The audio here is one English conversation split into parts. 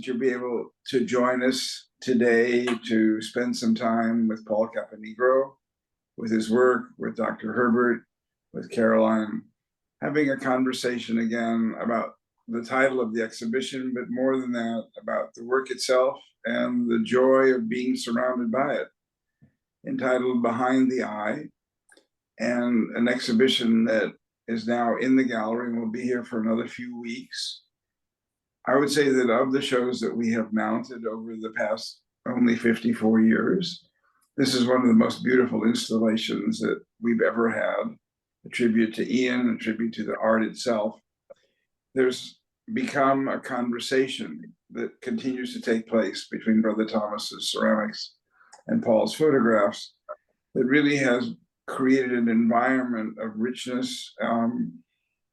that you'll be able to join us today to spend some time with Paul Caponigro, with his work, with Dr. Herbert, with Caroline, having a conversation again about the title of the exhibition, but more than that, about the work itself and the joy of being surrounded by it, entitled Behind the Eye, and an exhibition that is now in the gallery and will be here for another few weeks. I would say that of the shows that we have mounted over the past only 54 years, this is one of the most beautiful installations that we've ever had, a tribute to Ian, a tribute to the art itself. There's become a conversation that continues to take place between Brother Thomas's ceramics and Paul's photographs that really has created an environment of richness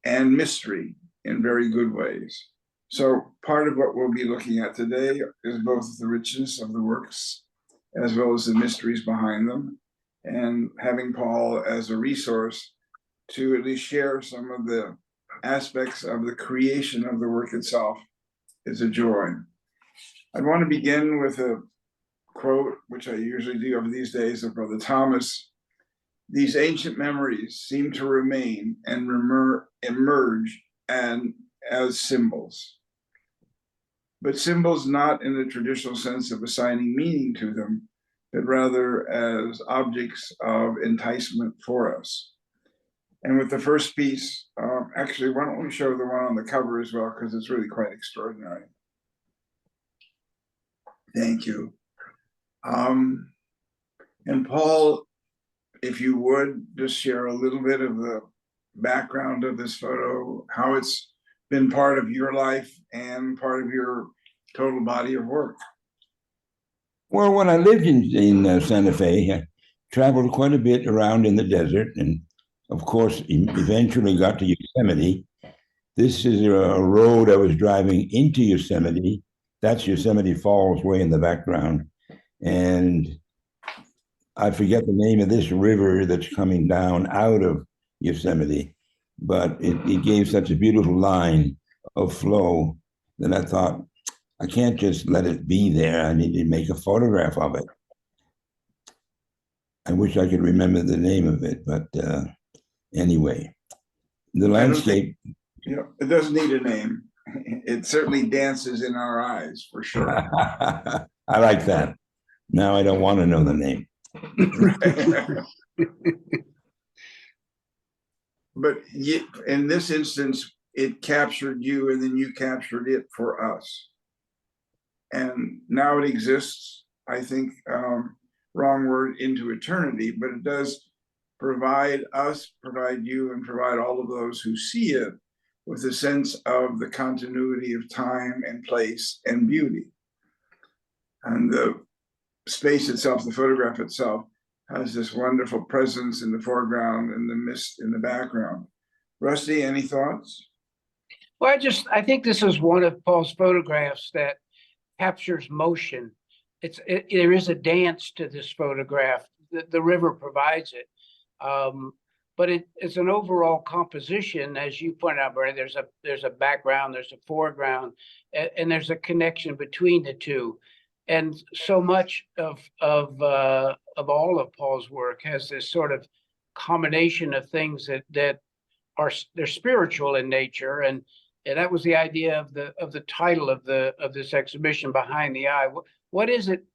and mystery in very good ways. So part of what we'll be looking at today is both the richness of the works as well as the mysteries behind them, and having Paul as a resource to at least share some of the aspects of the creation of the work itself is a joy. I'd want to begin with a quote, which I usually do over these days, of Brother Thomas. These ancient memories seem to remain and emerge and as symbols, but symbols not in the traditional sense of assigning meaning to them, but rather as objects of enticement for us. And with the first piece, actually, why don't we show the one on the cover as well, because it's really quite extraordinary. Thank you. And Paul, if you would just share a little bit of the background of this photo, how it's been part of your life and part of your total body of work. Well, when I lived in Santa Fe, I traveled quite a bit around in the desert, and of course, eventually got to Yosemite. This is a road I was driving into Yosemite. That's Yosemite Falls way in the background. And I forget the name of this river that's coming down out of Yosemite, but it gave such a beautiful line of flow that I thought, I can't just let it be there. I need to make a photograph of it. I wish I could remember the name of it, but anyway, the landscape. It doesn't need a name. It certainly dances in our eyes, for sure. I like that. Now I don't want to know the name. But in this instance, it captured you and then you captured it for us. And now it exists, I think, wrong word, into eternity, but it does provide us, provide you, and provide all of those who see it with a sense of the continuity of time and place and beauty. And the space itself, the photograph itself, has this wonderful presence in the foreground and the mist in the background. Rusty, any thoughts? Well, I think this is one of Paul's photographs that captures motion. There is a dance to this photograph. The river provides it. But it's an overall composition, as you pointed out, Bernie. There's a background, there's a foreground, and there's a connection between the two. And so much of all of Paul's work has this sort of combination of things that they're spiritual in nature, and that was the idea of the title of this exhibition, Behind the Eye. What is it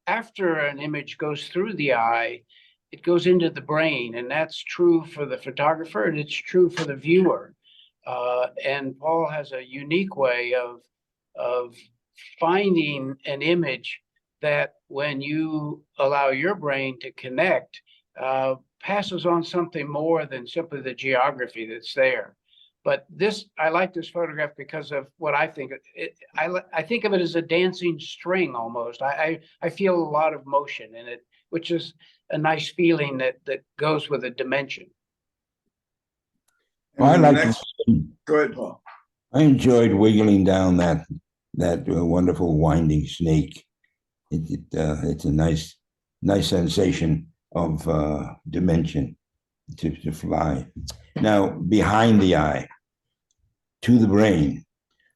after an image goes through the eye? It goes into the brain, and that's true for the photographer, and it's true for the viewer. And Paul has a unique way of finding an image that, when you allow your brain to connect, passes on something more than simply the geography that's there. But I like this photograph because of what I think. I think of it as a dancing string almost. I feel a lot of motion in it, which is a nice feeling that goes with a dimension. Well, Go ahead, Paul. I enjoyed wiggling down that wonderful winding snake. It's a nice sensation of dimension to fly. Now, behind the eye, to the brain,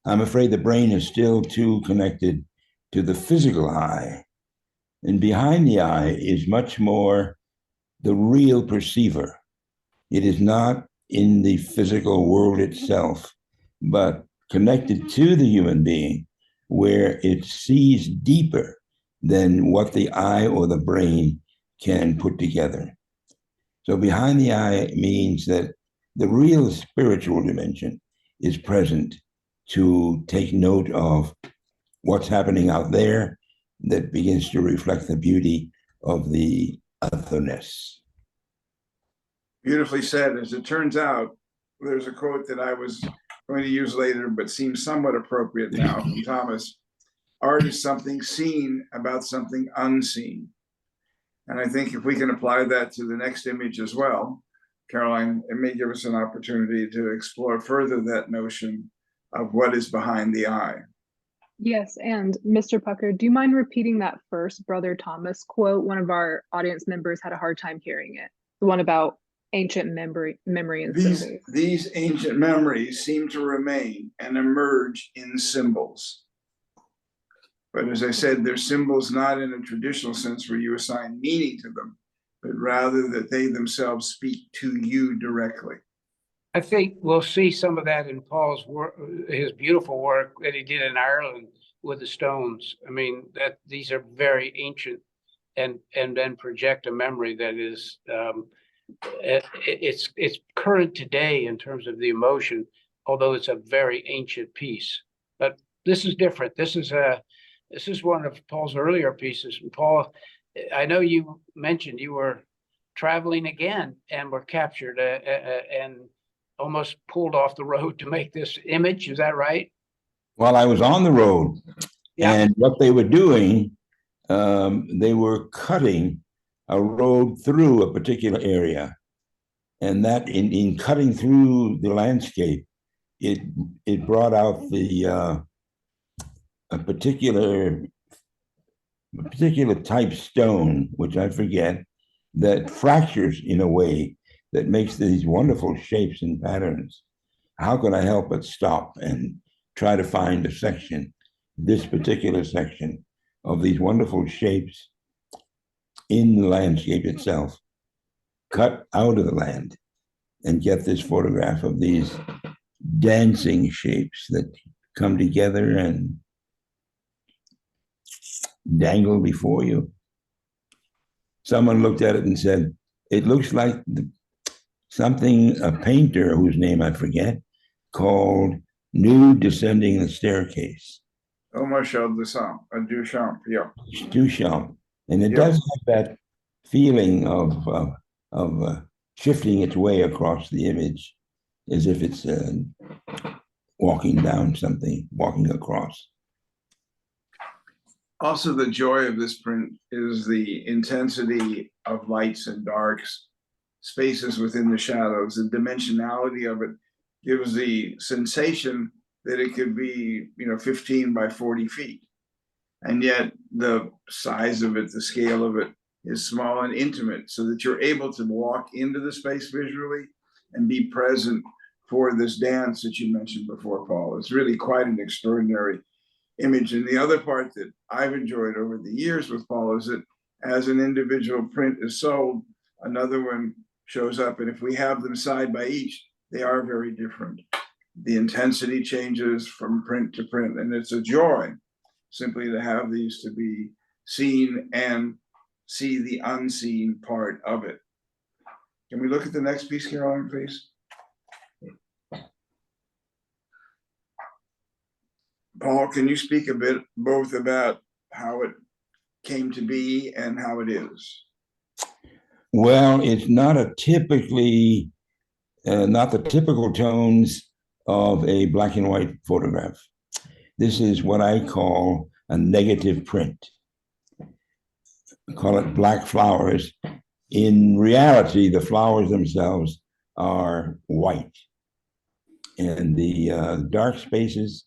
I'm afraid the brain is still too connected to the physical eye. And behind the eye is much more the real perceiver. It is not in the physical world itself, but connected to the human being, where it sees deeper than what the eye or the brain can put together. So behind the eye means that the real spiritual dimension is present to take note of what's happening out there that begins to reflect the beauty of the otherness. Beautifully said. As it turns out, there's a quote that I was going to use later, but seems somewhat appropriate now from Thomas. Art is something seen about something unseen. And I think if we can apply that to the next image as well, Caroline, it may give us an opportunity to explore further that notion of what is behind the eye. Yes, and Mr. Pucker, do you mind repeating that first Brother Thomas quote? One of our audience members had a hard time hearing it. The one about ancient memory and symbols. These ancient memories seem to remain and emerge in symbols. But as I said, they're symbols not in a traditional sense where you assign meaning to them, but rather that they themselves speak to you directly. I think we'll see some of that in Paul's work, his beautiful work that he did in Ireland with the stones. I mean, that these are very ancient, and then project a memory that is it's current today in terms of the emotion, although it's a very ancient piece. But this is different. This is one of Paul's earlier pieces. And Paul, I know you mentioned you were traveling again and were captured and almost pulled off the road to make this image. Is that right? Well, I was on the road, Yeah. and what they were doing, they were cutting a road through a particular area. And that in cutting through the landscape, it brought out the a particular type stone, which I forget, that fractures in a way that makes these wonderful shapes and patterns. How could I help but stop and try to find a section, this particular section of these wonderful shapes in the landscape itself, cut out of the land, and get this photograph of these dancing shapes that come together and dangle before you. Someone looked at it and said, it looks like something a painter whose name I forget called Nude Descending the Staircase. Oh, Marcel Duchamp, yeah. Duchamp. And it does have that feeling of shifting its way across the image as if it's walking down something, walking across. Also, the joy of this print is the intensity of lights and darks, spaces within the shadows. The dimensionality of it gives the sensation that it could be, 15 by 40 feet. And yet the size of it, the scale of it is small and intimate, so that you're able to walk into the space visually and be present for this dance that you mentioned before, Paul. It's really quite an extraordinary image. And the other part that I've enjoyed over the years with Paul is that as an individual print is sold, another one shows up. And if we have them side by each, they are very different. The intensity changes from print to print, and it's a joy simply to have these to be seen and see the unseen part of it. Can we look at the next piece, Caroline, please? Paul, can you speak a bit both about how it came to be and how it is? Well, it's not a typically, not the typical tones of a black and white photograph. This is what I call a negative print. I call it black flowers. In reality, the flowers themselves are white, and the dark spaces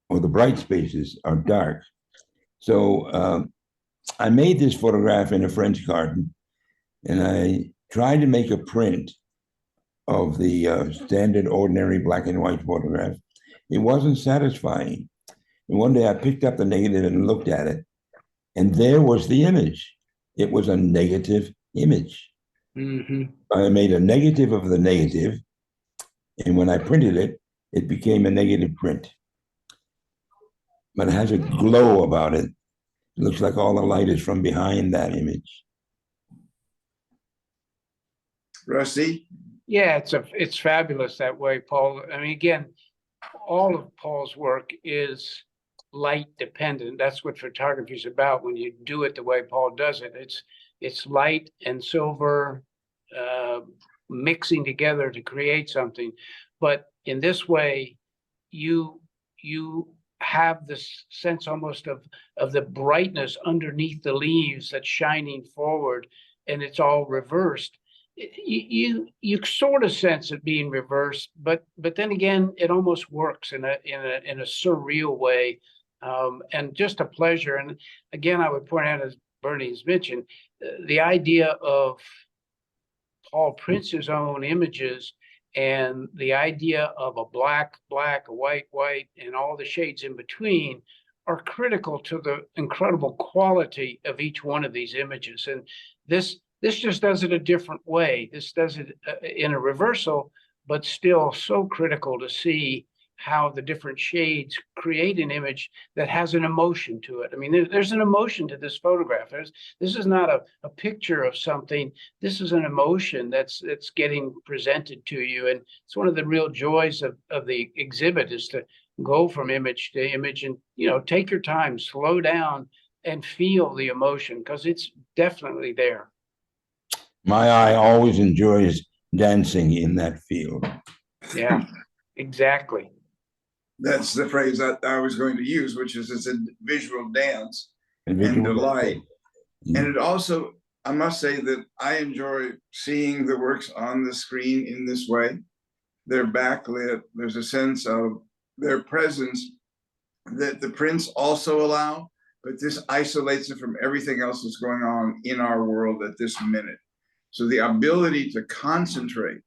or the bright spaces are dark. So I made this photograph in a French garden, and I tried to make a print of the standard ordinary black and white photograph, It wasn't satisfying. And one day I picked up the negative and looked at it, and there was the image. It was a negative image. I made a negative of the negative, and when I printed it, it became a negative print. But it has a glow about it. It looks like all the light is from behind that image. Rusty? Yeah, it's fabulous that way, Paul. I mean, again, all of Paul's work is light dependent. That's what photography is about. When you do it the way Paul does it, it's light and silver mixing together to create something. But in this way, you have this sense almost of the brightness underneath the leaves that's shining forward, and it's all reversed. You sort of sense it being reversed, but then again, it almost works in a surreal way, and just a pleasure. And again, I would point out, as Bernie's mentioned, the idea of Paul prints his own images, and the idea of a black, a white, and all the shades in between are critical to the incredible quality of each one of these images. And this just does it a different way. This does it in a reversal, but still so critical to see how the different shades create an image that has an emotion to it. I mean, there's an emotion to this photograph. This is not a picture of something. This is an emotion that's getting presented to you. And it's one of the real joys of the exhibit, is to go from image to image and, take your time, slow down, and feel the emotion, because it's definitely there. My eye always enjoys dancing in that field. Yeah, exactly. That's the phrase that I was going to use, which is it's a visual dance and visual delight. Mm. And it also, I must say that I enjoy seeing the works on the screen in this way. They're backlit. There's a sense of their presence that the prints also allow, but this isolates it from everything else that's going on in our world at this minute. So the ability to concentrate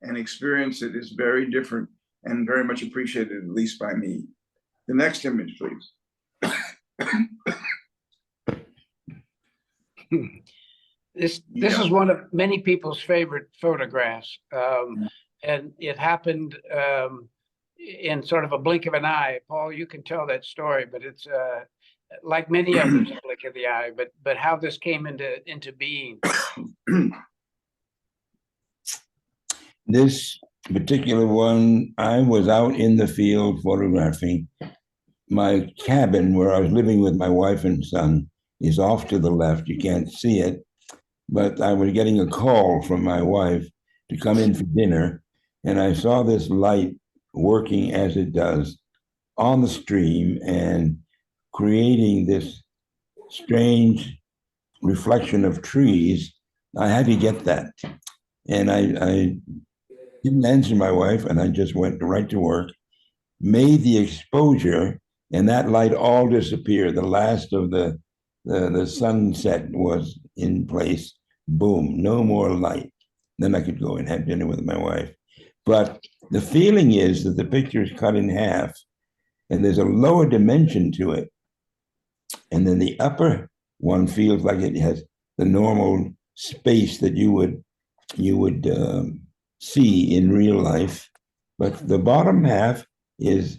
and experience it is very different and very much appreciated, at least by me. The next image, please. This is one of many people's favorite photographs, and it happened in sort of a blink of an eye. Paul, you can tell that story, but it's like many others, a blink of the eye. But how this came into being. This particular one, I was out in the field photographing. My cabin, where I was living with my wife and son, is off to the left. You can't see it, but I was getting a call from my wife to come in for dinner, and I saw this light working as it does on the stream and creating this strange reflection of trees. I had to get that. And I didn't answer my wife, and I just went right to work, made the exposure, and that light all disappeared. The last of the sunset was in place. Boom, no more light. Then I could go and have dinner with my wife. But the feeling is that the picture is cut in half, and there's a lower dimension to it. And then the upper one feels like it has the normal space that you would see in real life, but the bottom half is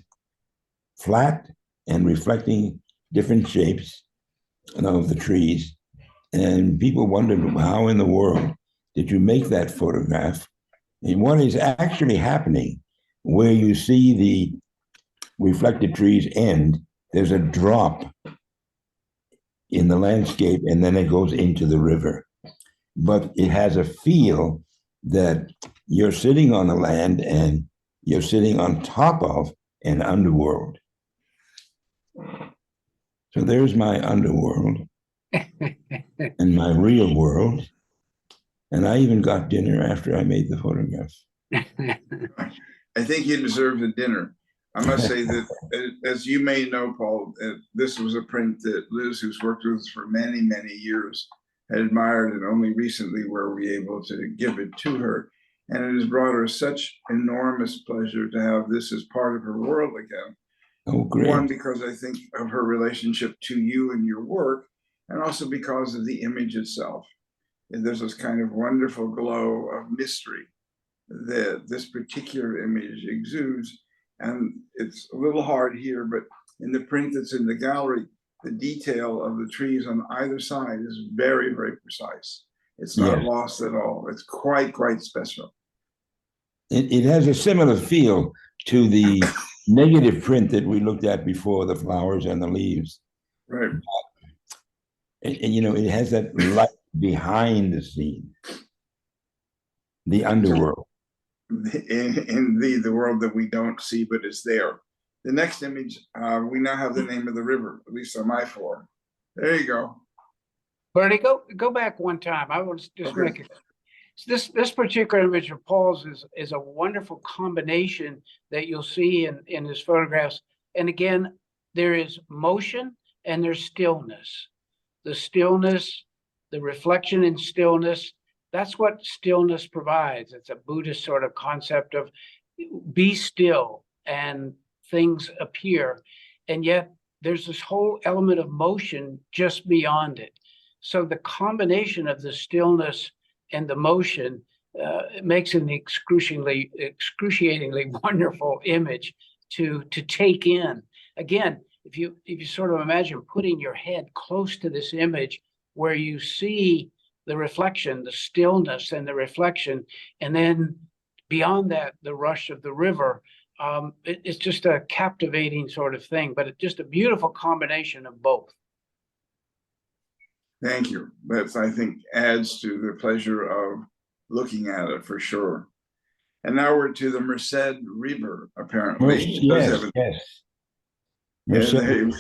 flat and reflecting different shapes of the trees. And people wondered, how in the world did you make that photograph? And what is actually happening, where you see the reflected trees end, there's a drop in the landscape, and then it goes into the river. But it has a feel that you're sitting on the land and you're sitting on top of an underworld. So there's my underworld and my real world. And I even got dinner after I made the photograph. I think you deserve the dinner. I must say that, as you may know, Paul, this was a print that Liz, who's worked with us for many, many years, had admired, and only recently were we able to give it to her. And it has brought her such enormous pleasure to have this as part of her world again. Oh, great. One, because I think of her relationship to you and your work, and also because of the image itself. And there's this kind of wonderful glow of mystery that this particular image exudes. And it's a little hard here, but in the print that's in the gallery, the detail of the trees on either side is very, very precise. It's not lost at all. It's quite special. It has a similar feel to the negative print that we looked at before, the flowers and the leaves. Right. And you know, it has that light behind the scene, the underworld. Indeed, the world that we don't see, but is there. The next image, we now have the name of the river, at least on my form. There you go. Bernie, go back one time. I was just Okay. making this particular image of Paul's is a wonderful combination that you'll see in his photographs. And again, there is motion and there's stillness. The stillness, the reflection in stillness, that's what stillness provides. It's a Buddhist sort of concept of be still and things appear. And yet there's this whole element of motion just beyond it. So the combination of the stillness and the motion it makes an excruciatingly wonderful image to take in. Again, if you sort of imagine putting your head close to this image where you see the reflection, the stillness and the reflection, and then beyond that, the rush of the river, it's just a captivating sort of thing, but it's just a beautiful combination of both. Thank you. That, I think, adds to the pleasure of looking at it for sure. And now we're to the Merced River, apparently. Yes. That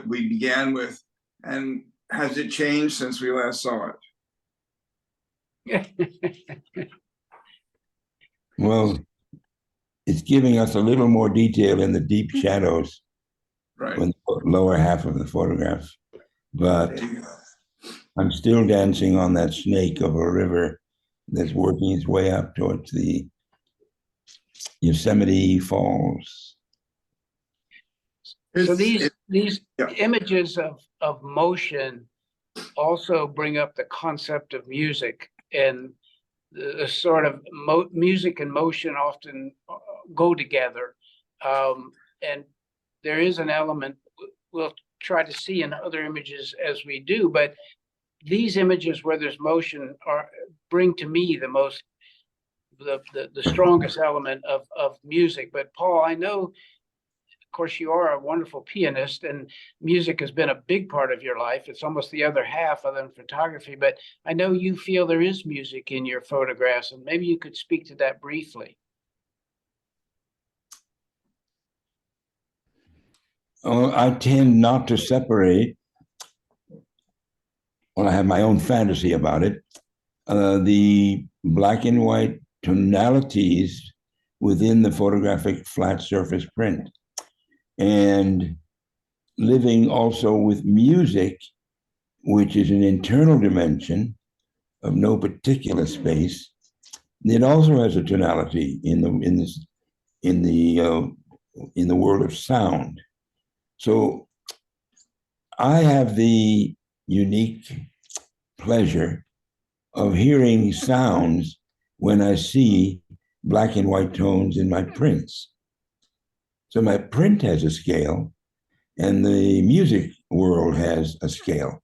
we began with. And has it changed since we last saw it? Well, it's giving us a little more detail in the deep shadows, right, on the lower half of the photograph. But I'm still dancing on that snake of a river that's working its way up towards the Yosemite Falls. So these images of motion also bring up the concept of music, and the sort of music and motion often go together. And there is an element we'll try to see in other images as we do, but these images where there's motion bring to me the strongest element of music. But Paul, I know, of course, you are a wonderful pianist and music has been a big part of your life. It's almost the other half other than photography, but I know you feel there is music in your photographs, and maybe you could speak to that briefly. Oh, I tend not to separate. Well, I have my own fantasy about it. The black and white tonalities within the photographic flat surface print, and living also with music, which is an internal dimension of no particular space. It also has a tonality in the world of sound. So I have the unique pleasure of hearing sounds when I see black and white tones in my prints. So my print has a scale, and the music world has a scale.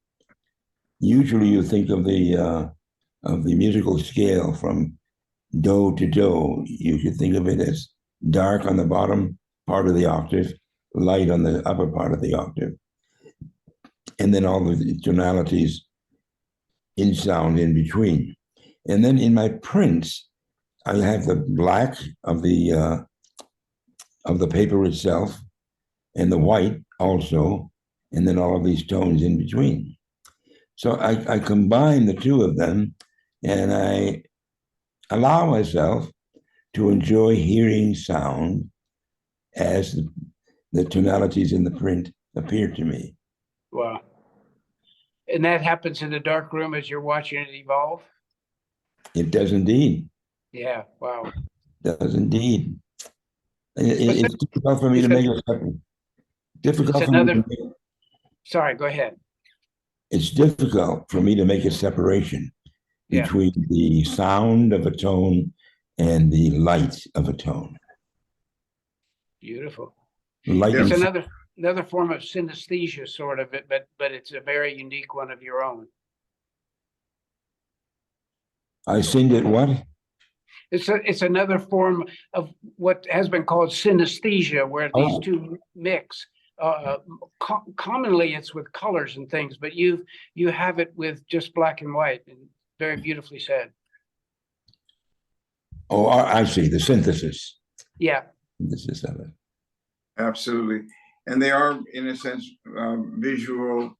Usually you think of the musical scale from do to do. You could think of it as dark on the bottom part of the octave, light on the upper part of the octave, and then all of the tonalities in sound in between. And then in my prints, I have the black of the paper itself, and the white also, and then all of these tones in between. So I combine the two of them, and I allow myself to enjoy hearing sound as the tonalities in the print appear to me. Wow. And that happens in the dark room as you're watching it evolve? It does indeed. Yeah, wow. Does indeed. It's, It's difficult for me it's, to a- make a separate. it's Difficult for me to another, make, sorry, go ahead. it's difficult for me to make a separation Yeah, between the sound of a tone and the light of a tone. beautiful. Light It's and another form of synesthesia, sort of it, but it's a very unique one of your own. I sing it what? It's another form of what has been called synesthesia, where these Oh, two mix. Commonly, it's with colors and things, but you have it with just black and white, and very beautifully said. oh, I see the synthesis. Yeah, Synthesis of it. Absolutely. And they are, in a sense, visual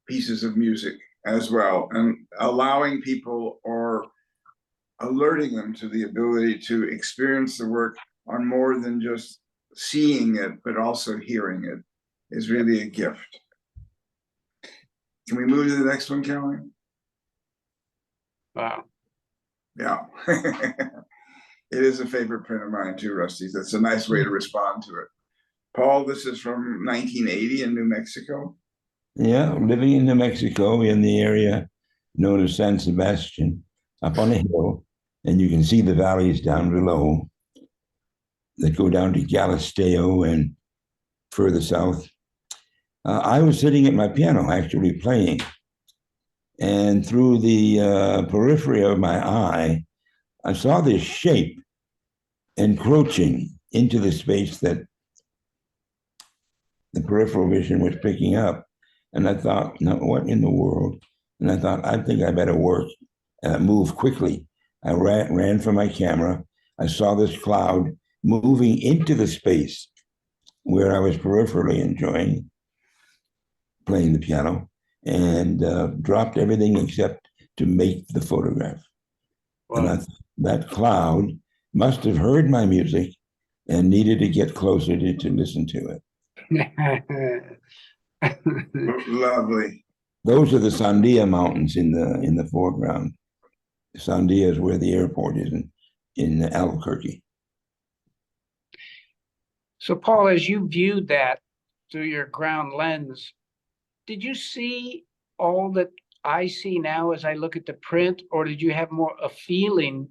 pieces of music as well, and allowing people or alerting them to the ability to experience the work on more than just seeing it, but also hearing it is really a gift. Can we move to the next one, Caroline? wow. Yeah. It is a favorite print of mine too, Rusty. That's a nice way to respond to it. Paul, this is from 1980 in New Mexico. Yeah, living in New Mexico in the area known as San Sebastian, up on a hill, and you can see the valleys down below that go down to Galisteo and further south. I was sitting at my piano, actually playing, and through the periphery of my eye, I saw this shape encroaching into the space that the peripheral vision was picking up. And I thought, no, what in the world? And I thought, I think I better move quickly. I ran for my camera. I saw this cloud moving into the space where I was peripherally enjoying playing the piano, and dropped everything except to make the photograph. Wow. And that cloud must have heard my music and needed to get closer to listen to it. Lovely. Those are the Sandia Mountains in the foreground. Sandia is where the airport is in Albuquerque. So, Paul, as you viewed that through your ground lens, did you see all that I see now as I look at the print, or did you have more a feeling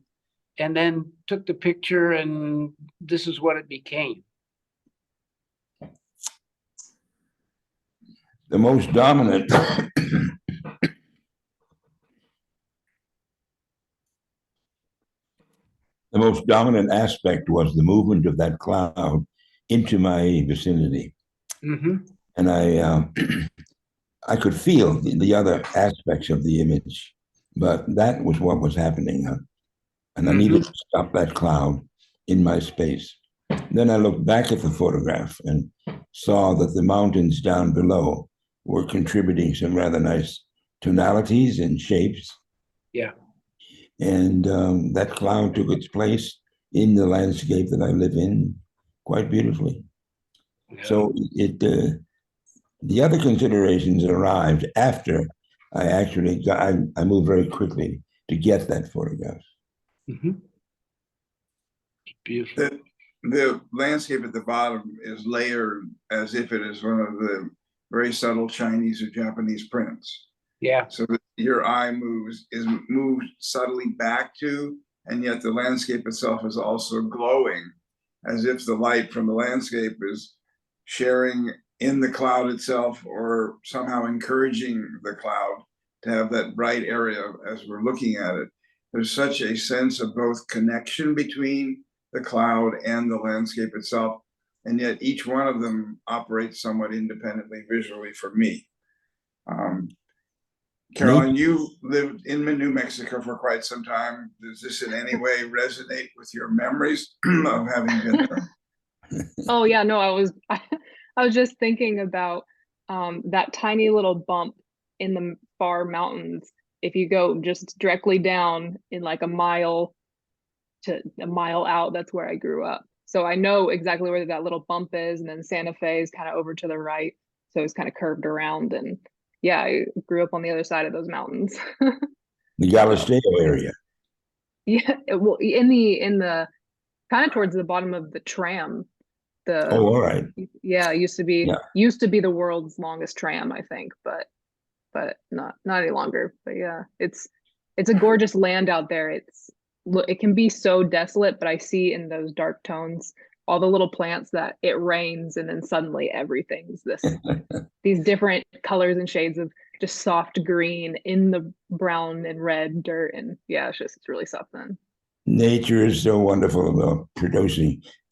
and then took the picture and this is what it became? The most dominant the most dominant aspect was the movement of that cloud into my vicinity. Mm-hmm. And I could feel the other aspects of the image, but that was what was happening. And I needed to stop that cloud in my space. Then I looked back at the photograph and saw that the mountains down below were contributing some rather nice tonalities and shapes. Yeah. And that cloud took its place in the landscape that I live in quite beautifully. Yeah. So the other considerations arrived after I moved very quickly to get that photograph. Mm-hmm. Beautiful. The landscape at the bottom is layered as if it is one of the very subtle Chinese or Japanese prints. Yeah. So that your eye is moved subtly back to, and yet the landscape itself is also glowing, as if the light from the landscape is sharing in the cloud itself, or somehow encouraging the cloud to have that bright area as we're looking at it. There's such a sense of both connection between the cloud and the landscape itself, and yet each one of them operates somewhat independently visually for me. Caroline, you lived in New Mexico for quite some time. Does this in any way resonate with your memories of having been there? Oh yeah, no, I was just thinking about that tiny little bump in the far mountains. If you go just directly down in like a mile to a mile out, that's where I grew up. So I know exactly where that little bump is, and then Santa Fe is kind of over to the right. So it's kind of curved around, and yeah, I grew up on the other side of those mountains. The Galisteo area. Yeah, well, in the kind of towards the bottom of the tram. Oh, all right. Yeah, it Yeah. used to be the world's longest tram, I think, but not any longer. But yeah, it's a gorgeous land out there. It can be so desolate, but I see in those dark tones all the little plants that it rains and then suddenly everything's these different colors and shades of just soft green in the brown and red dirt. And yeah, it's really something. Nature is so wonderful about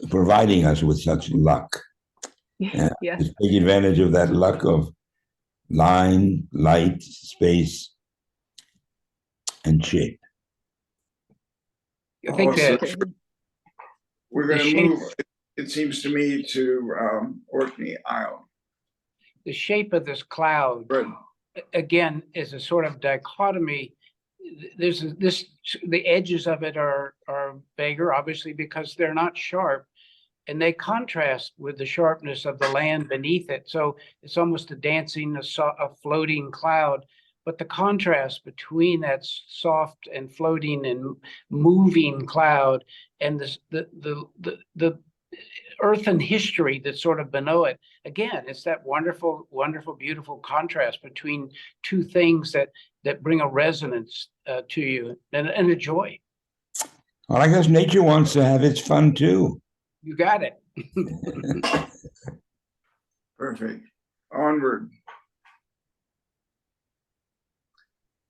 providing us with such luck. Yeah. Let's take advantage of that luck of line, light, space, and shape. I think Also, that we're the going to shape- move, it seems to me, to Orkney Island. the shape of this cloud, Right. again, is a sort of dichotomy. The edges of it are vaguer, obviously, because they're not sharp, and they contrast with the sharpness of the land beneath it. So it's almost a dancing, a floating cloud. But the contrast between that soft and floating and moving cloud and the earth and history that's sort of below it, again, it's that wonderful, wonderful, beautiful contrast between two things that bring a resonance to you and a joy. Well, I guess nature wants to have its fun too. You got it. Perfect. Onward.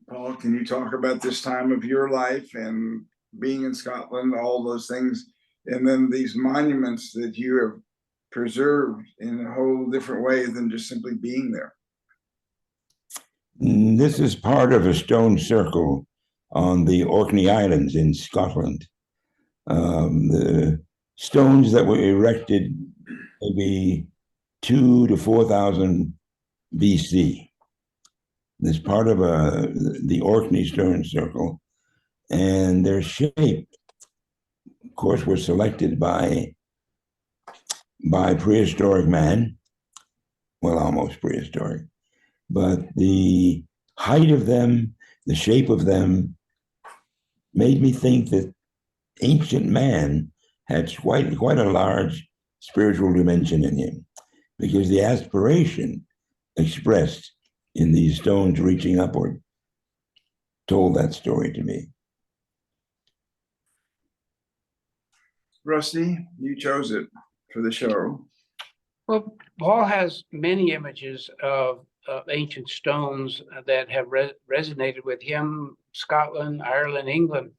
Paul, can you talk about this time of your life and being in Scotland, all those things, and then these monuments that you have preserved in a whole different way than just simply being there? This is part of a stone circle on the Orkney Islands in Scotland. The stones that were erected maybe 2,000 to 4,000 BC. It's part of the Orkney stone circle, and their shape, of course, was selected by prehistoric man, well, almost prehistoric, but the height of them, the shape of them, made me think that ancient man had quite a large spiritual dimension in him, because the aspiration expressed in these stones reaching upward told that story to me. Rusty, you chose it for the show. Well, Paul has many images of ancient stones that have resonated with him, Scotland, Ireland, England.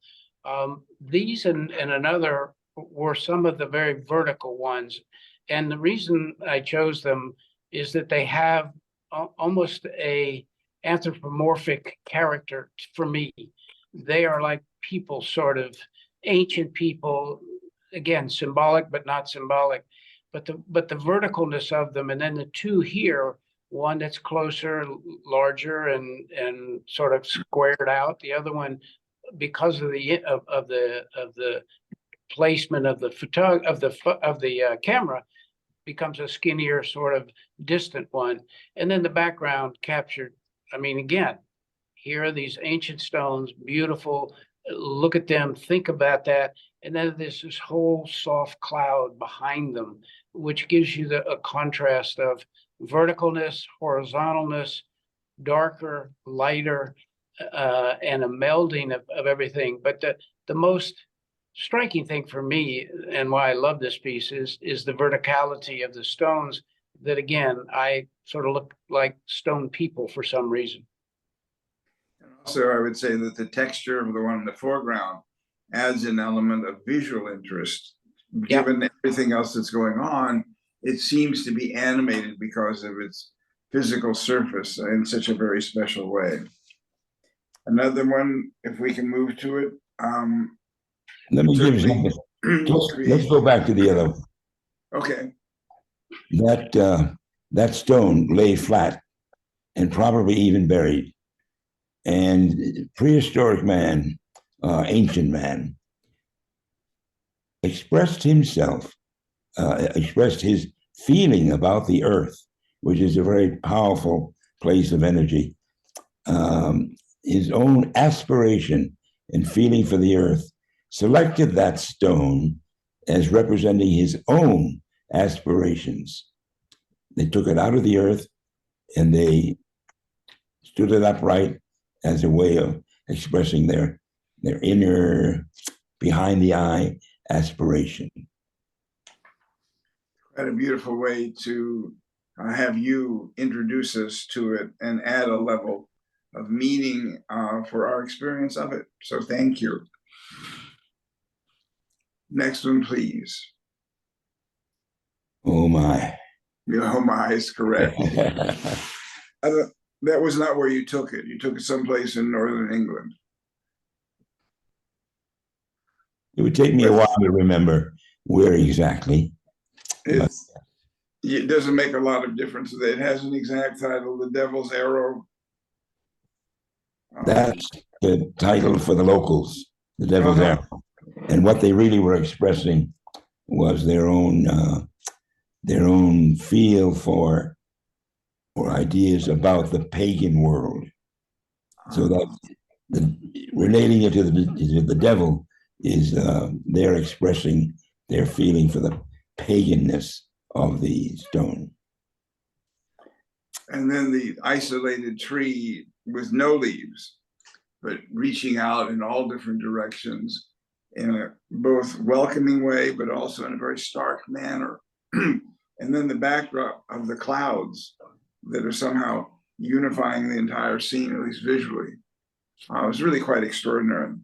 These and another were some of the very vertical ones. And the reason I chose them is that they have almost a anthropomorphic character for me. They are like people, sort of ancient people, again, symbolic, but not symbolic. But the verticalness of them, and then the two here, one that's closer, larger, and sort of squared out. The other one, because of the placement of the camera, becomes a skinnier, sort of distant one. And then the background captured. I mean, again, here are these ancient stones, beautiful. Look at them, think about that. And then there's this whole soft cloud behind them, which gives you a contrast of verticalness, horizontalness, darker, lighter, and a melding of everything. But the most striking thing for me, and why I love this piece, is the verticality of the stones, that again, I sort of look like stone people for some reason. And also, I would say that the texture of the one in the foreground adds an element of visual interest. Given everything else that's going on, it seems to be animated because of its physical surface in such a very special way. Another one, if we can move to it. Let me give you let's go back to the other. Okay. That stone lay flat and probably even buried. And prehistoric man, ancient man, expressed himself, expressed his feeling about the earth, which is a very powerful place of energy. His own aspiration and feeling for the earth selected that stone as representing his own aspirations. They took it out of the earth and they stood it upright as a way of expressing their inner, behind the eye aspiration. Quite a beautiful way to have you introduce us to it and add a level of meaning for our experience of it. So thank you. Next one, please. Oh my. Oh my is correct. That was not where you took it. You took it someplace in northern England. It would take me a while to remember where exactly. It doesn't make a lot of difference. It has an exact title, The Devil's Arrow. That's the title for the locals, The Devil's Arrow. And what they really were expressing was their own feel for or ideas about the pagan world. So that relating it to the devil is they're expressing their feeling for the paganness of the stone. And then the isolated tree with no leaves, but reaching out in all different directions in a both welcoming way, but also in a very stark manner. And then the backdrop of the clouds that are somehow unifying the entire scene, at least visually. It was really quite extraordinary.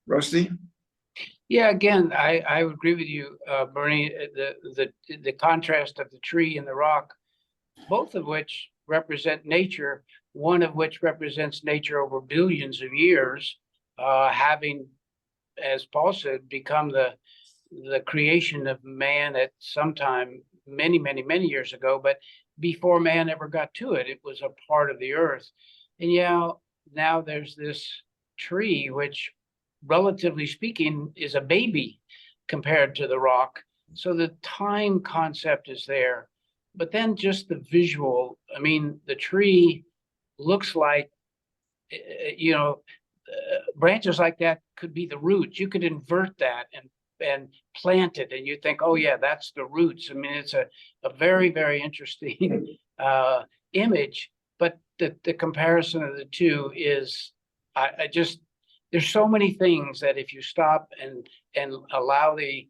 Rusty? Yeah, again, I would agree with you, Bernie. The contrast of the tree and the rock, both of which represent nature, one of which represents nature over billions of years, having, as Paul said, become the creation of man at some time many years ago. But before man ever got to it, it was a part of the earth. And yeah, now there's this tree, which relatively speaking is a baby compared to the rock. So the time concept is there, but then just the visual. I mean, the tree looks like, branches like that could be the roots. You could invert that and plant it, and you think, oh yeah, that's the roots. I mean, it's a very interesting image. But the comparison of the two is, I just, there's so many things that if you stop and allow the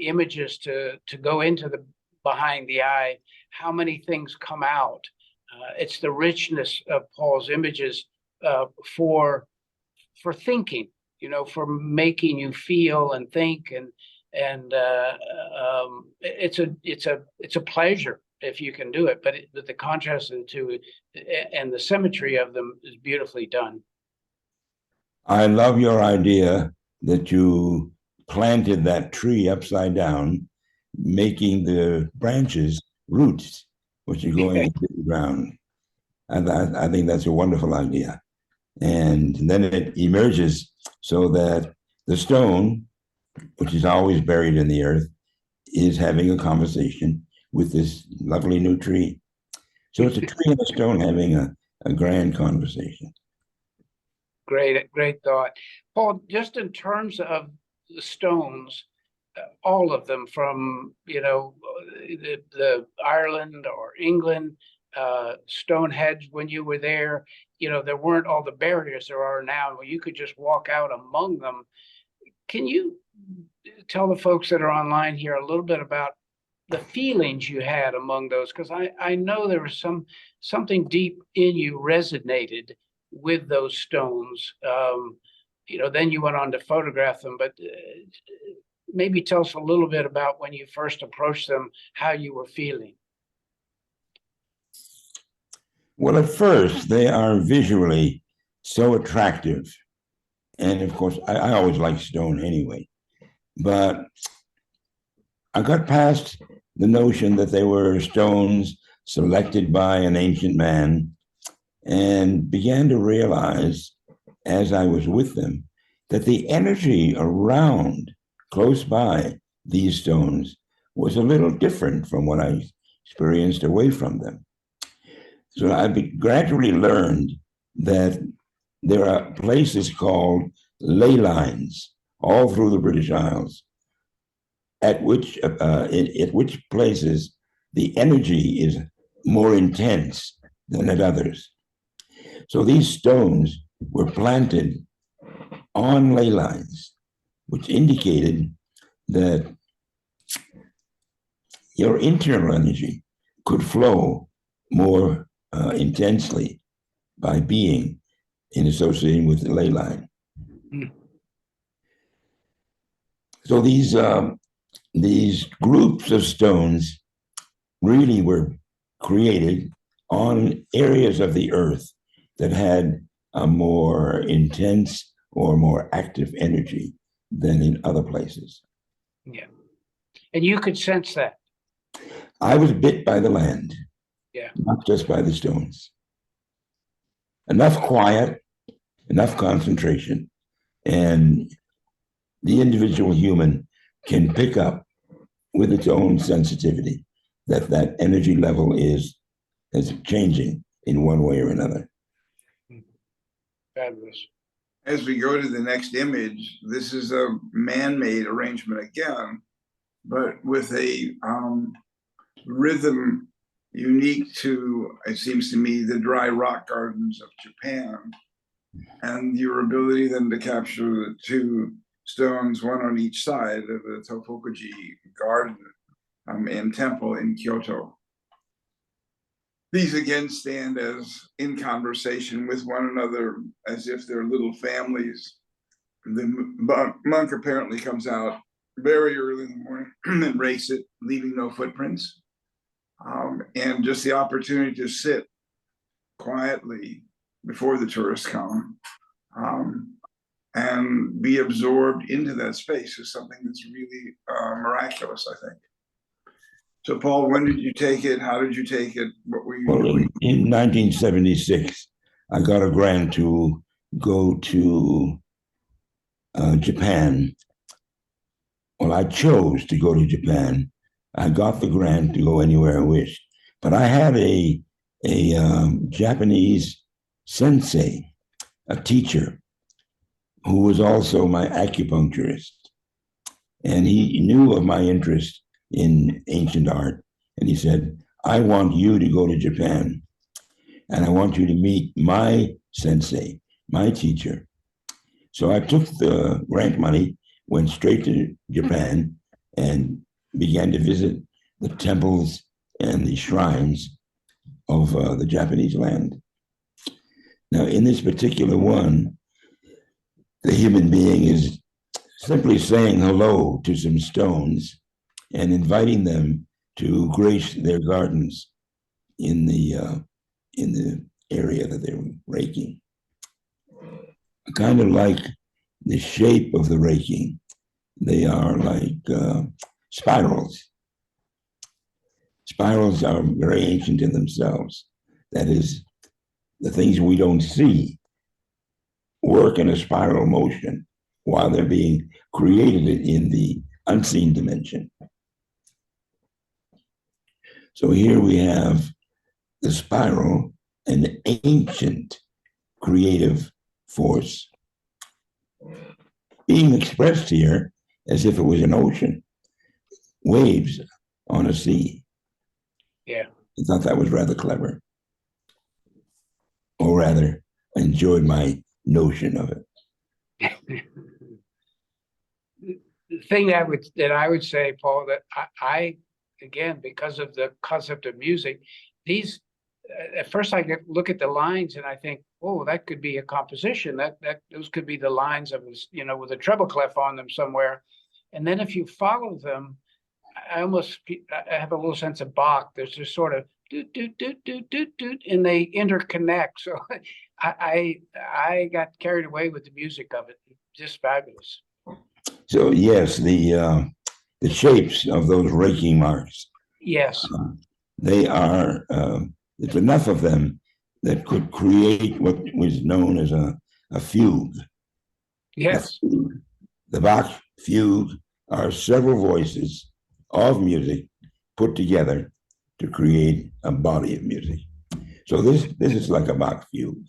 images to go into the behind the eye, how many things come out. It's the richness of Paul's images for thinking, for making you feel and think, and it's a pleasure if you can do it. But the contrast of the two and the symmetry of them is beautifully done. I love your idea that you planted that tree upside down, making the branches roots, which are going into the ground. I think that's a wonderful idea. And then it emerges so that the stone, which is always buried in the earth, is having a conversation with this lovely new tree. So it's a tree and a stone having a grand conversation. Great thought. Paul, just in terms of the stones, all of them from, the Ireland or England, Stonehenge, when you were there, there weren't all the barriers there are now, where you could just walk out among them. Can you tell the folks that are online here a little bit about the feelings you had among those? Because I know there was something deep in you resonated with those stones. Then you went on to photograph them, but maybe tell us a little bit about when you first approached them, how you were feeling. Well, at first, they are visually so attractive. And of course, I always liked stone anyway. But I got past the notion that they were stones selected by an ancient man and began to realize, as I was with them, that the energy around, close by these stones, was a little different from what I experienced away from them. So I gradually learned that there are places called ley lines, all through the British Isles, at which places the energy is more intense than at others. So these stones were planted on ley lines, which indicated that your internal energy could flow more intensely by being in associating with the ley line. Mm. So these groups of stones really were created on areas of the earth that had a more intense or more active energy than in other places. Yeah. And you could sense that. I was bit by the land, Yeah. not just by the stones. Enough quiet, enough concentration, and the individual human can pick up with its own sensitivity that energy level is changing in one way or another. Fabulous. As we go to the next image, this is a man-made arrangement again, but with a rhythm unique to, it seems to me, the dry rock gardens of Japan, and your ability then to capture the two stones, one on each side of the Tofukuji garden and temple in Kyoto. These again stand as in conversation with one another as if they're little families. The monk apparently comes out very early in the morning and rakes it, leaving no footprints. And just the opportunity to sit quietly before the tourists come and be absorbed into that space is something that's really miraculous, I think. So, Paul, when did you take it? How did you take it? What were you doing? In 1976, I got a grant to go to Japan. Well, I chose to go to Japan. I got the grant to go anywhere I wished, but I had a Japanese sensei, a teacher, who was also my acupuncturist, and he knew of my interest in ancient art, and he said, "I want you to go to Japan, and I want you to meet my sensei, my teacher." So I took the grant money, went straight to Japan, and began to visit the temples and the shrines of the Japanese land. Now, in this particular one, the human being is simply saying hello to some stones and inviting them to grace their gardens in the area that they're raking. Kind of like the shape of the raking, they are like spirals. Spirals are very ancient in themselves. That is, the things we don't see work in a spiral motion while they're being created in the unseen dimension. So here we have the spiral, an ancient creative force, being expressed here as if it was an ocean, waves on a sea. Yeah. I thought that was rather clever. Or rather, I enjoyed my notion of it. The thing that I would say, Paul, that I again, because of the concept of music, these at first I look at the lines and I think, oh, that could be a composition. That those could be the lines of, with a treble clef on them somewhere. And then if you follow them, I have a little sense of Bach. There's this sort of do do do do do do, and they interconnect. So I got carried away with the music of it. Just fabulous. So yes, the shapes of those raking marks. Yes. They are. There's enough of them that could create what was known as a fugue. Yes. The Bach fugue are several voices of music put together to create a body of music. So this is like a Bach fugue.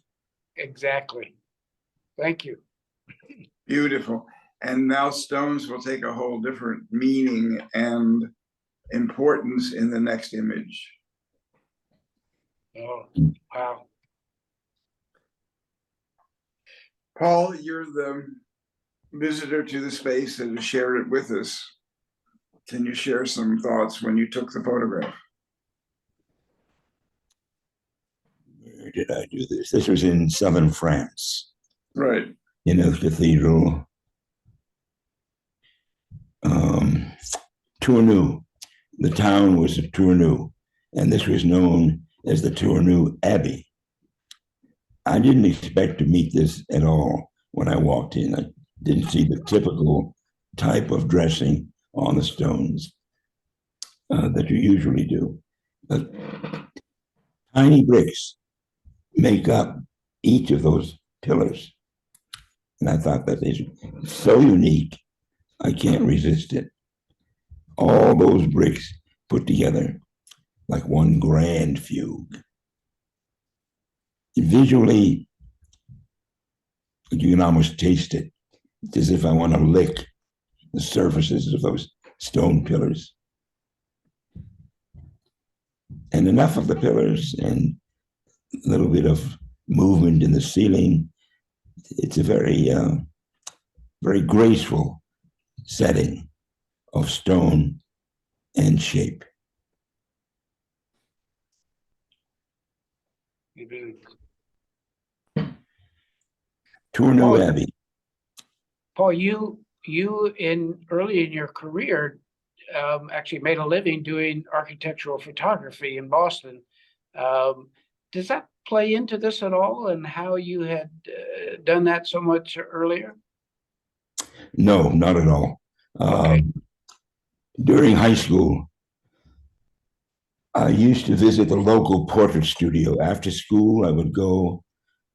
Exactly. Thank you. Beautiful. And now stones will take a whole different meaning and importance in the next image. Oh, wow. Paul, you're the visitor to the space and has shared it with us. Can you share some thoughts when you took the photograph? Where did I do this? This was in southern France, Right. in a cathedral. Tournou. The town was Tournou, and this was known as the Tournou Abbey. I didn't expect to meet this at all when I walked in. I didn't see the typical type of dressing on the stones that you usually do. But tiny bricks make up each of those pillars. And I thought that is so unique, I can't resist it. All those bricks put together like one grand fugue. Visually, you can almost taste it. It's as if I want to lick the surfaces of those stone pillars. And enough of the pillars and a little bit of movement in the ceiling. It's a very, very graceful setting of stone and shape. Tournou Abbey. Paul, you early in your career actually made a living doing architectural photography in Boston. Does that play into this at all, and how you had done that so much earlier? No, not at all. Okay. During high school, I used to visit the local portrait studio. After school, I would go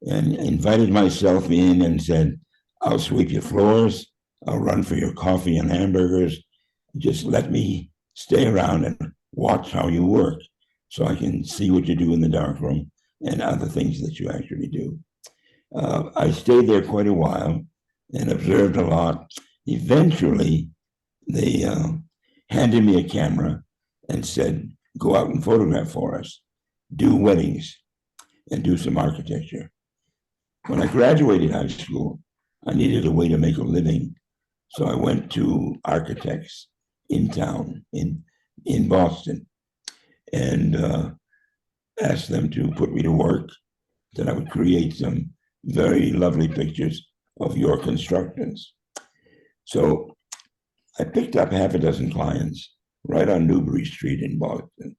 and invited myself in and said, I'll sweep your floors, I'll run for your coffee and hamburgers. Just let me stay around and watch how you work so I can see what you do in the darkroom and other things that you actually do. I stayed there quite a while and observed a lot. Eventually, they handed me a camera and said, go out and photograph for us, do weddings, and do some architecture. When I graduated high school, I needed a way to make a living. So I went to architects in town, in Boston, and asked them to put me to work, that I would create some very lovely pictures of your constructions. So I picked up half a dozen clients right on Newbury Street in Boston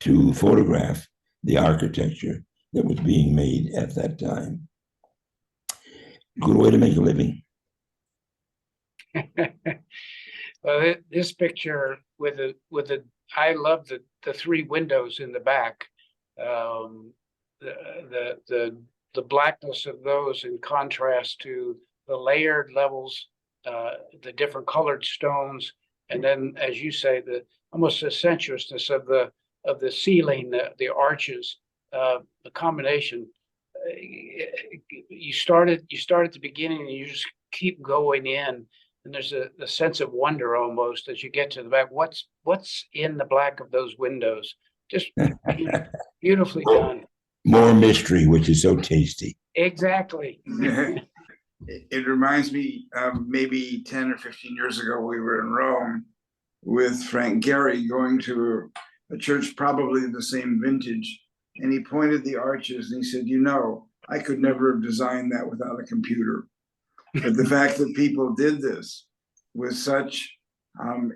to photograph the architecture that was being made at that time. Good way to make a living. Well, this picture with the I love the three windows in the back. The blackness of those in contrast to the layered levels, the different colored stones, and then, as you say, the almost the sensuousness of the ceiling, the arches, the combination. You start at the beginning and you just keep going in, and there's a sense of wonder almost as you get to the back. What's in the black of those windows? Just beautifully done. More mystery, which is so tasty. Exactly. It reminds me of maybe 10 or 15 years ago, we were in Rome with Frank Gehry going to a church probably the same vintage. And he pointed the arches and he said, you know, I could never have designed that without a computer. But the fact that people did this with such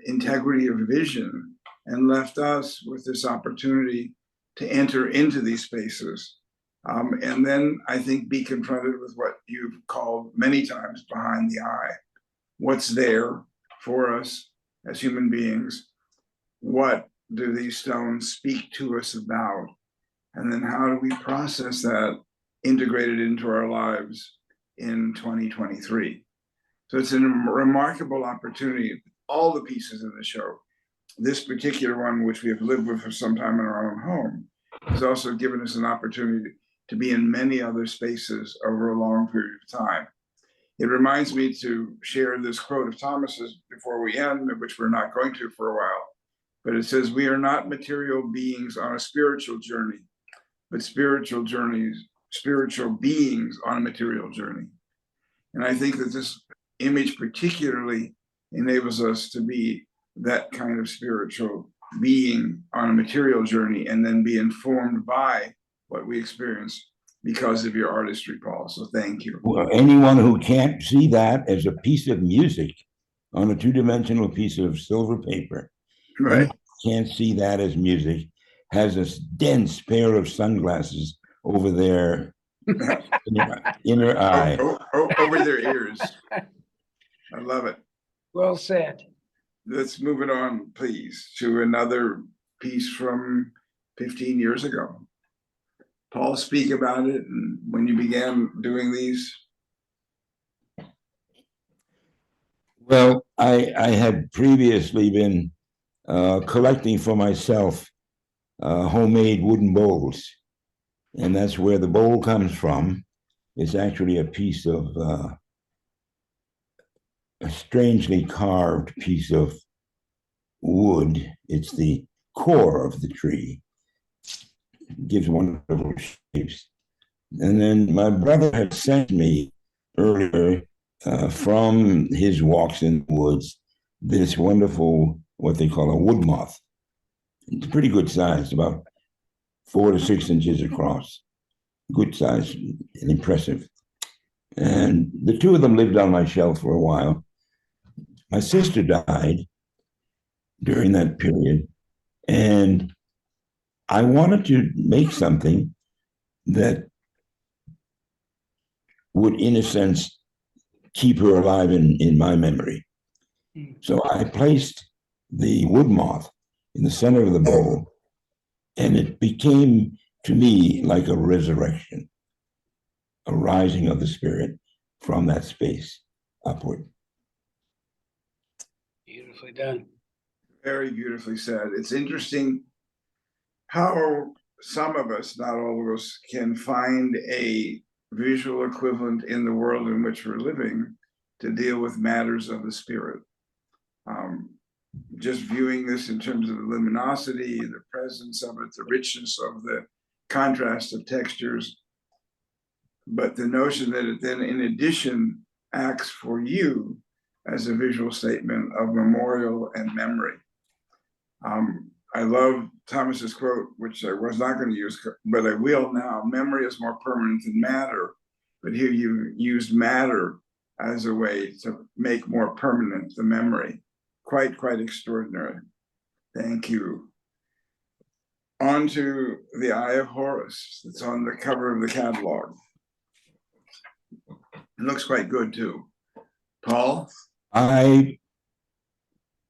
integrity of vision and left us with this opportunity to enter into these spaces. And then I think be confronted with what you've called many times behind the eye. What's there for us as human beings? What do these stones speak to us about? And then how do we process that, integrate it into our lives in 2023? So it's a remarkable opportunity. All the pieces in the show, this particular one, which we have lived with for some time in our own home, has also given us an opportunity to be in many other spaces over a long period of time. It reminds me to share this quote of Thomas's before we end, which we're not going to for a while. But it says, "We are not material beings on a spiritual journey, but spiritual beings on a material journey." And I think that this image particularly enables us to be that kind of spiritual being on a material journey, and then be informed by what we experience because of your artistry, Paul. So thank you. Well, anyone who can't see that as a piece of music on a two-dimensional piece of silver paper, Right. can't see that as music, has a dense pair of sunglasses over their inner eye. Over their ears. I love it. Well said. Let's move it on, please, to another piece from 15 years ago. Paul, speak about it and when you began doing these. Well, I had previously been collecting for myself homemade wooden bowls. And that's where the bowl comes from. It's actually a piece of a strangely carved piece of wood. It's the core of the tree. It gives wonderful shapes. And then my brother had sent me earlier from his walks in the woods this wonderful, what they call a wood moth. It's pretty good size, about 4 to 6 inches across. Good size and impressive. And the two of them lived on my shelf for a while. My sister died during that period, and I wanted to make something that would, in a sense, keep her alive in my memory. So I placed the wood moth in the center of the bowl, and it became, to me, like a resurrection, a rising of the spirit from that space upward. Beautifully done. Very beautifully said. It's interesting how some of us, not all of us, can find a visual equivalent in the world in which we're living to deal with matters of the spirit. Just viewing this in terms of the luminosity, the presence of it, the richness of the contrast of textures, but the notion that it then, in addition, acts for you as a visual statement of memorial and memory. I love Thomas's quote, which I was not going to use, but I will now. Memory is more permanent than matter, but here you used matter as a way to make more permanent the memory. Quite extraordinary. Thank you. On to the Eye of Horus. It's on the cover of the catalog. It looks quite good too. Paul?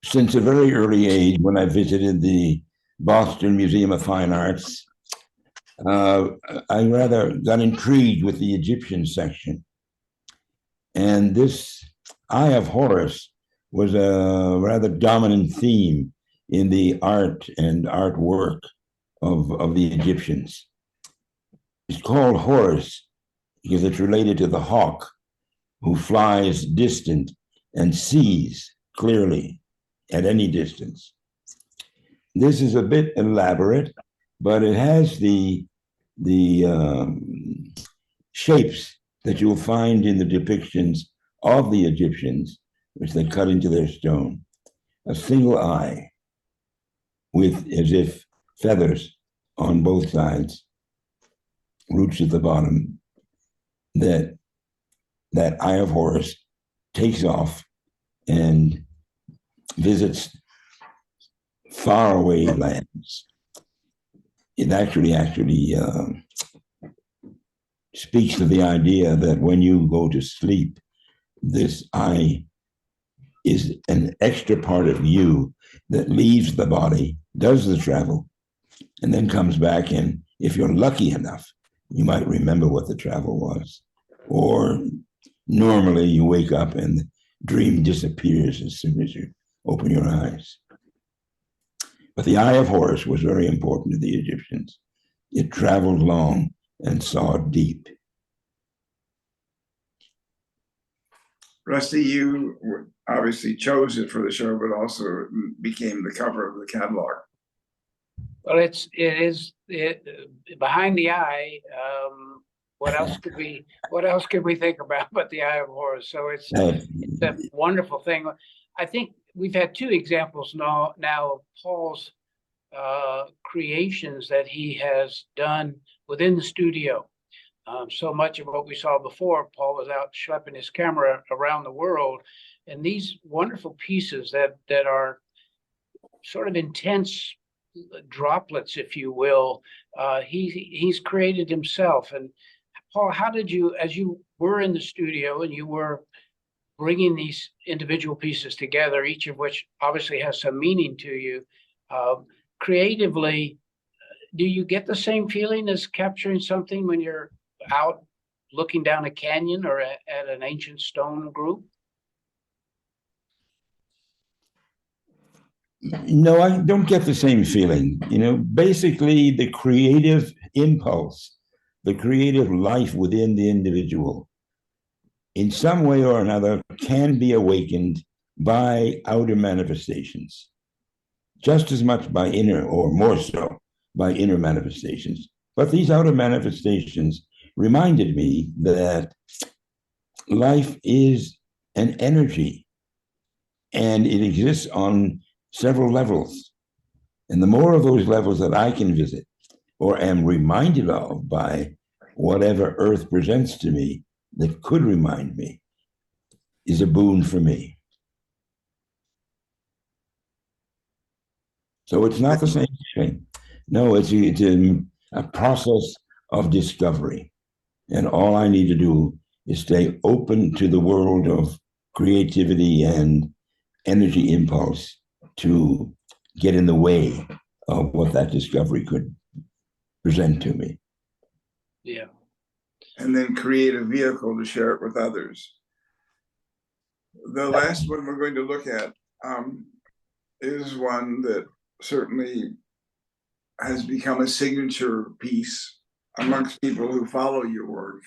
Since a very early age, when I visited the Boston Museum of Fine Arts, I rather got intrigued with the Egyptian section. And this Eye of Horus was a rather dominant theme in the art and artwork of the Egyptians. It's called Horus because it's related to the hawk who flies distant and sees clearly at any distance. This is a bit elaborate, but it has the shapes that you'll find in the depictions of the Egyptians, which they cut into their stone. A single eye with, as if, feathers on both sides, roots at the bottom, that Eye of Horus takes off and visits faraway lands. It actually speaks to the idea that when you go to sleep, this eye is an extra part of you that leaves the body, does the travel, and then comes back. And if you're lucky enough, you might remember what the travel was. Or normally you wake up and the dream disappears as soon as you open your eyes. But the Eye of Horus was very important to the Egyptians. It traveled long and saw deep. Rusty, you obviously chose it for the show, but also became the cover of the catalog. Well, it is behind the eye. What else could we think about but the Eye of Horus? So it's a wonderful thing. I think we've had two examples now of Paul's creations that he has done within the studio. So much of what we saw before, Paul was out schlepping his camera around the world, and these wonderful pieces that are sort of intense droplets, if you will, he's created himself. And Paul, how did you, as you were in the studio and you were bringing these individual pieces together, each of which obviously has some meaning to you, creatively, do you get the same feeling as capturing something when you're out looking down a canyon or at an ancient stone group? No, I don't get the same feeling. Basically the creative impulse, the creative life within the individual, in some way or another, can be awakened by outer manifestations, just as much by inner, or more so, by inner manifestations. But these outer manifestations reminded me that life is an energy, and it exists on several levels. And the more of those levels that I can visit or am reminded of by whatever Earth presents to me that could remind me is a boon for me. So it's not the same thing. No, it's a process of discovery. And all I need to do is stay open to the world of creativity and energy impulse to get in the way of what that discovery could present to me. Yeah. And then create a vehicle to share it with others. The last one we're going to look at is one that certainly has become a signature piece amongst people who follow your work.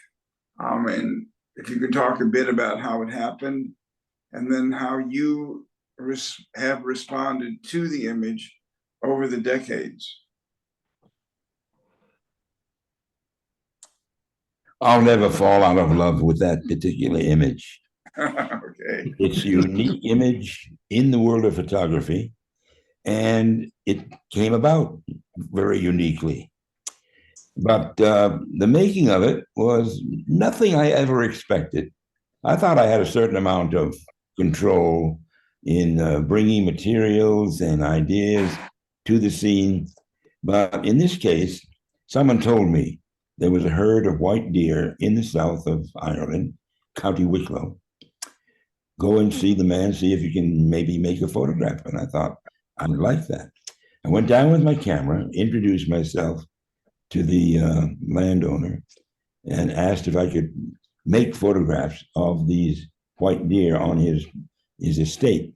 And if you could talk a bit about how it happened, and then how you have responded to the image over the decades. I'll never fall out of love with that particular image. Okay. It's a unique image in the world of photography, and it came about very uniquely. But the making of it was nothing I ever expected. I thought I had a certain amount of control in bringing materials and ideas to the scene. But in this case, someone told me there was a herd of white deer in the south of Ireland, County Wicklow. Go and see the man, see if you can maybe make a photograph. And I thought, I'd like that. I went down with my camera, introduced myself to the landowner, and asked if I could make photographs of these white deer on his estate.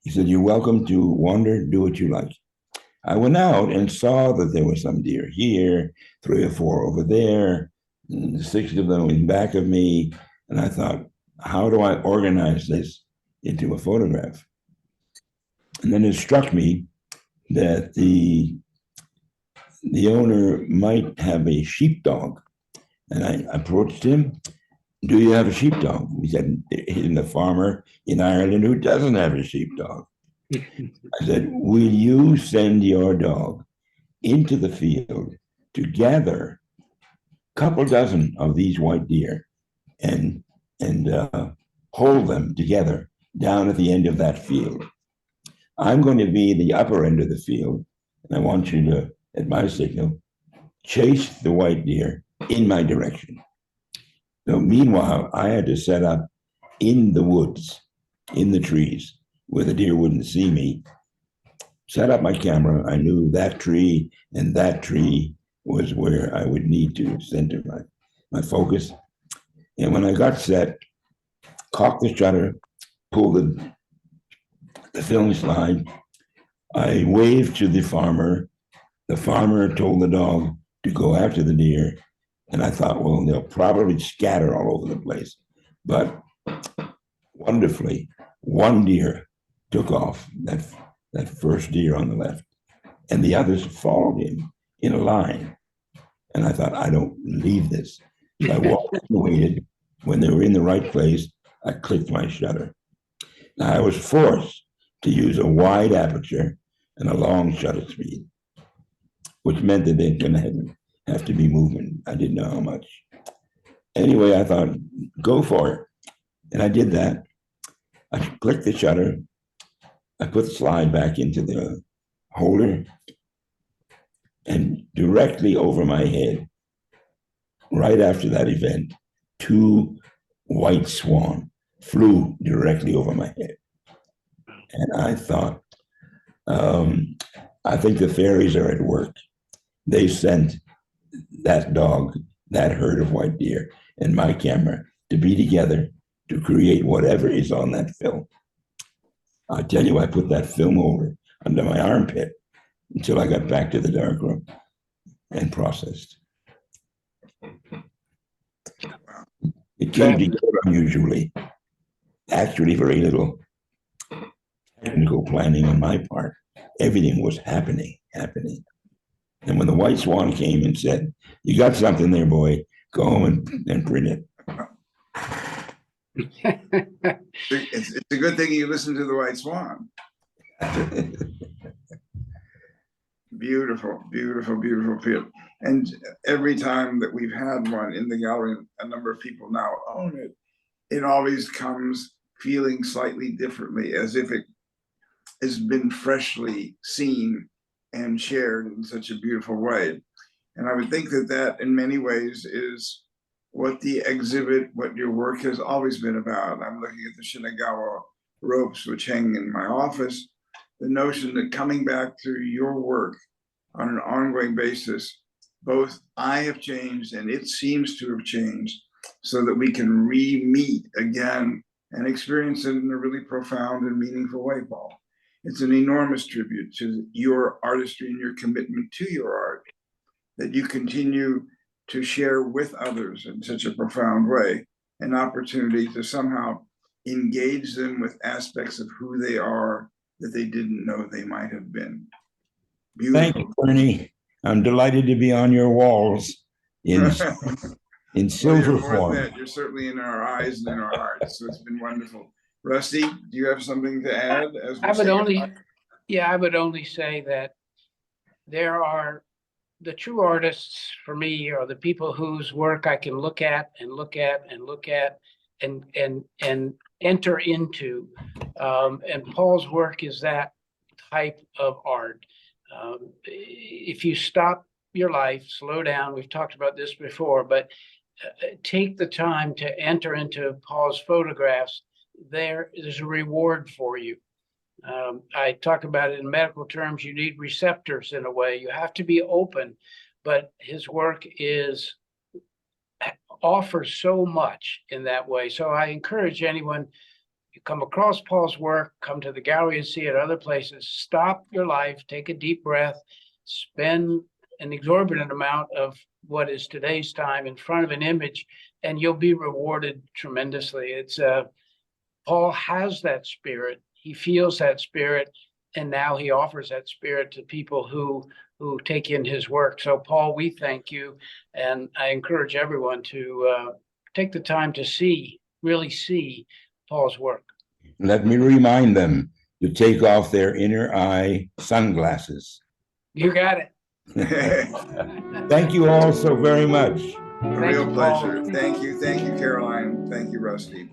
He said, "You're welcome to wander, do what you like." I went out and saw that there were some deer here, 3 or 4 over there, 6 of them in back of me. And I thought, how do I organize this into a photograph? And then it struck me that the owner might have a sheepdog. And I approached him. "Do you have a sheepdog?" He said, "He's a farmer in Ireland who doesn't have a sheepdog." I said, "Will you send your dog into the field to gather a couple dozen of these white deer and hold them together down at the end of that field? I'm going to be the upper end of the field, and I want you to, at my signal, chase the white deer in my direction." So meanwhile, I had to set up in the woods, in the trees, where the deer wouldn't see me, set up my camera. I knew that tree and that tree was where I would need to center my focus. And when I got set, cocked the shutter, pulled the film slide, I waved to the farmer. The farmer told the dog to go after the deer. And I thought, well, they'll probably scatter all over the place. But wonderfully. One deer took off, that first deer on the left, and the others followed him in a line. And I thought, I don't believe this. So I walked and waited. When they were in the right place, I clicked my shutter. Now I was forced to use a wide aperture and a long shutter speed, which meant that they're going to have to be moving. I didn't know how much. Anyway, I thought, go for it. And I did that. I clicked the shutter. I put the slide back into the holder, and directly over my head, right after that event, 2 white swan flew directly over my head. And I thought, I think the fairies are at work. They sent that dog, that herd of white deer, and my camera to be together to create whatever is on that film. I tell you, I put that film over under my armpit until I got back to the darkroom and processed. It came together unusually. Actually, very little technical planning on my part. Everything was happening. And when the white swan came and said, "You got something there, boy, go home and print it." It's a good thing you listened to the white swan. Beautiful, beautiful, beautiful field. And every time that we've had one in the gallery, a number of people now own it, it always comes feeling slightly differently, as if it has been freshly seen and shared in such a beautiful way. And I would think that that in many ways is what the exhibit, what your work has always been about. I'm looking at the Shinagawa ropes, which hang in my office. The notion that coming back to your work on an ongoing basis, both I have changed and it seems to have changed, so that we can re-meet again and experience it in a really profound and meaningful way, Paul. It's an enormous tribute to your artistry and your commitment to your art that you continue to share with others in such a profound way, an opportunity to somehow engage them with aspects of who they are that they didn't know they might have been. Beautiful. Thank you, Bernie. I'm delighted to be on your walls in silver Well, form. you're certainly in our eyes and in our hearts, so it's been wonderful. Rusty, do you have something to add? I would only say that there are the true artists for me are the people whose work I can look at and look at and look at and enter into. And Paul's work is that type of art. If you stop your life, slow down, we've talked about this before, but take the time to enter into Paul's photographs, there's a reward for you. I talk about it in medical terms, you need receptors in a way. You have to be open, but his work offers so much in that way. So I encourage anyone, you come across Paul's work, come to the gallery and see it other places, stop your life, take a deep breath, spend an exorbitant amount of what is today's time in front of an image, and you'll be rewarded tremendously. It's Paul has that spirit. He feels that spirit, and now he offers that spirit to people who take in his work. So, Paul, we thank you, and I encourage everyone to take the time to really see Paul's work. Let me remind them to take off their inner eye sunglasses. You got it. Thank you all so very much. A real pleasure. Thank you, Caroline. Thank you, Rusty.